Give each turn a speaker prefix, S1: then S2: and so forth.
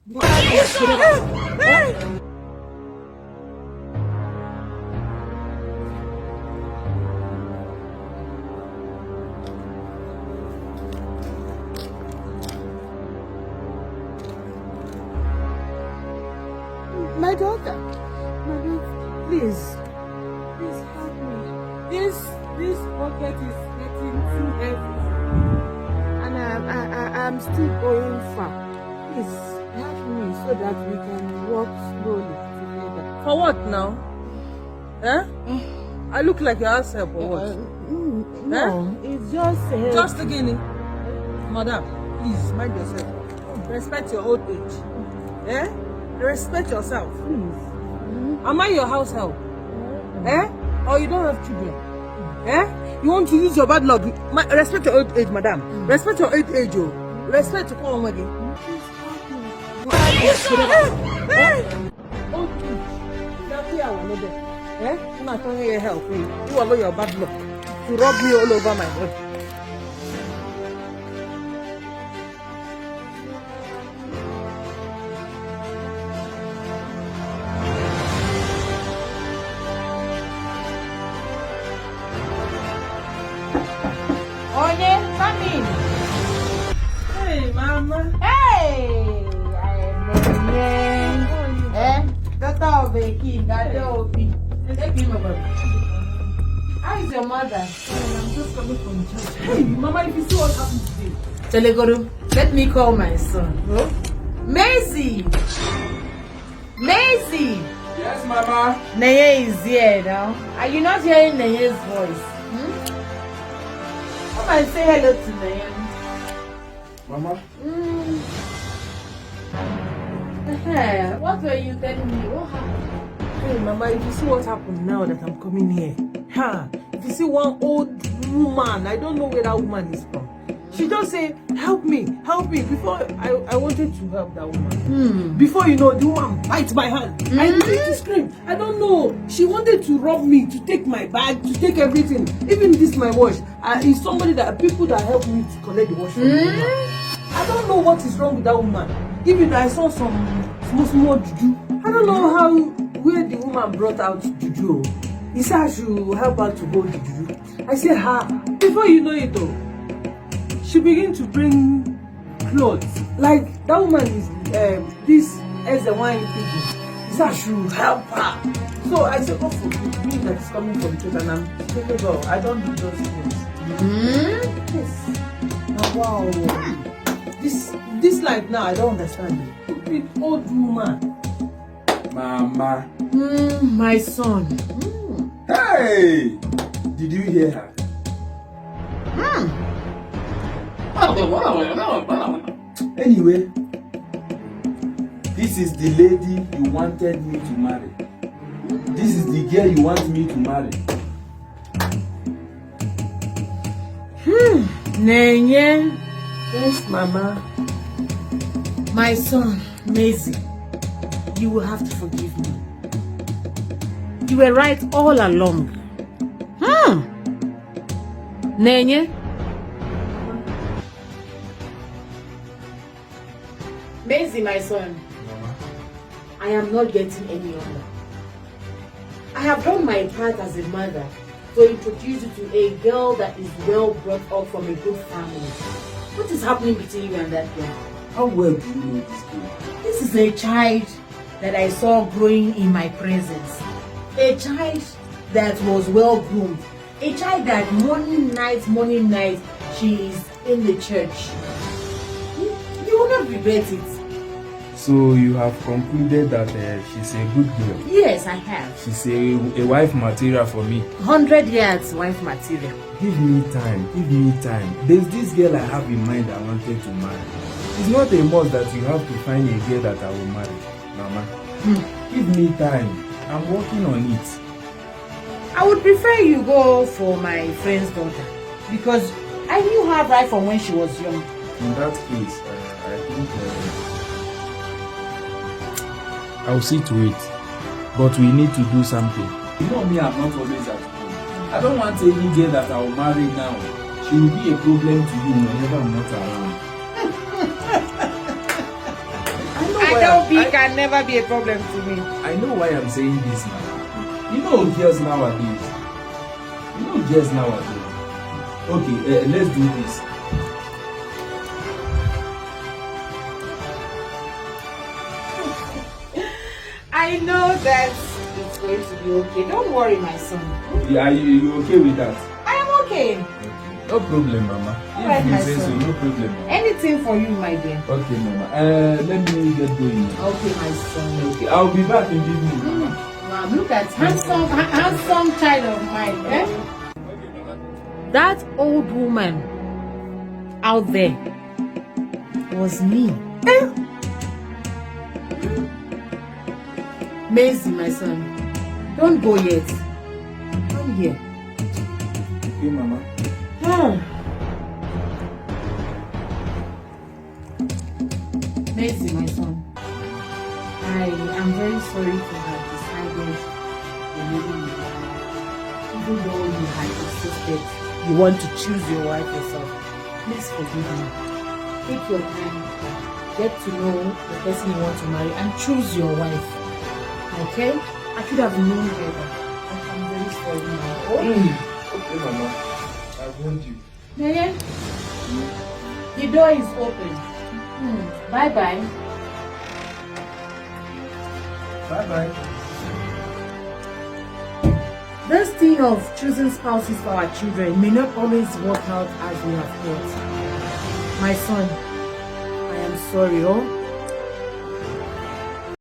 S1: My daughter, please help me. This bucket is getting too heavy, and I'm still going far. Please help me so that we can walk slowly together.
S2: For what now? Eh? I look like you ask help or what?
S1: No, it's just
S2: Just again. Madam, please mind yourself. Respect your old age. Eh? Respect yourself.
S1: Please.
S2: Am I your house help? Eh? Or you don't have children? Eh? You want to use your bad luck? Respect your old age, madam. Respect your old age, oh. Respect to call again. Old age. That's why I want to. Eh? I'm not telling you help. You allow your bad luck to rub me all over my body.
S1: Oye, come in.
S2: Hey, mama.
S1: Hey, I am daughter of a king, Lidobi. Take him over. How is your mother?
S2: I'm just coming from church. Hey, mama, if you see what happened today.
S1: Telegoro, let me call my son.
S2: Huh?
S1: Maisie! Maisie!
S3: Yes, Mama.
S1: Neye is here now. Are you not hearing Neye's voice? Come and say hello to Neye.
S3: Mama.
S1: What were you telling me? What happened?
S2: Hey, mama, if you see what happened now that I'm coming here, if you see one old woman, I don't know where that woman is from. She just say, help me. Before I wanted to help that woman. Before you know, the woman bites my hand. I needed to scream. I don't know. She wanted to rob me, to take my bag, to take everything. Even this my watch. It's somebody people that help me to collect the watch from the woman. I don't know what is wrong with that woman. Even I saw some small juju. I don't know where the woman brought out juju. He said I should help her to hold the juju. I said, before you know it though, she began to bring clothes. Like that woman is this as the wine people. He said I should help her. So I said, oh, forgive me that is coming from church, and I'm thinking, oh, I don't do those things. Yes. Oh, wow. This life now, I don't understand it. Big old woman.
S3: Mama.
S1: My son.
S3: Hey! Did you hear her? Anyway, this is the lady you wanted me to marry. This is the girl you want me to marry.
S1: Nenye.
S2: Yes, mama.
S1: My son, Maisie, you will have to forgive me. You were right all along. Nenye. Maisie, my son.
S3: Mama.
S1: I am not getting any younger. I have done my part as a mother to introduce you to a girl that is well brought up from a good family. What is happening between you and that girl?
S3: How well do you know this girl?
S1: This is a child that I saw growing in my presence. A child that was well groomed. A child that morning, night, she is in the church. You will not regret it.
S3: So you have concluded that she's a good girl.
S1: Yes, I have.
S3: She's a wife material for me.
S1: 100 years wife material.
S3: Give me time. There's this girl I have in mind I wanted to marry. It's not a must that you have to find a girl that I will marry, Mama. Give me time. I'm working on it.
S1: I would prefer you go for my friend's daughter because I knew her right from when she was young.
S3: In that case, I think I'll see to it. But we need to do something. You know me, I'm not always at home. I don't want any girl that I will marry now. She will be a problem to you whenever I'm not around.
S1: Lidobi can never be a problem to me.
S3: I know why I'm saying this now. You know girls nowadays. Okay, let's do this.
S1: I know that it's going to be okay. Don't worry, my son.
S3: Yeah, you okay with that?
S1: I am okay.
S3: No problem, Mama.
S1: Alright,
S3: If
S1: my
S3: you say so,
S1: son.
S3: no problem.
S1: Anything for you, my dear.
S3: Okay, Mama. Let me get going.
S1: Okay, my son.
S3: Okay, I'll be back in the evening, Mama.
S1: Wow, look at handsome child of mine. Eh? That old woman out there was me. Maisie, my son, don't go yet. Come here.
S3: Okay, Mama.
S1: Maisie, my son, I am very sorry to have decided to leave you. Even though you had insisted you want to choose your wife yourself, please forgive me. Take your time, get to know the person you want to marry, and choose your wife. Okay? I should have known better. I'm very sorry now.
S3: Okay, Mama. I want you.
S1: Yeah. The door is open. Bye-bye.
S3: Bye-bye.
S1: This thing of choosing spouses for our children may not always work out as we have thought. My son, I am sorry,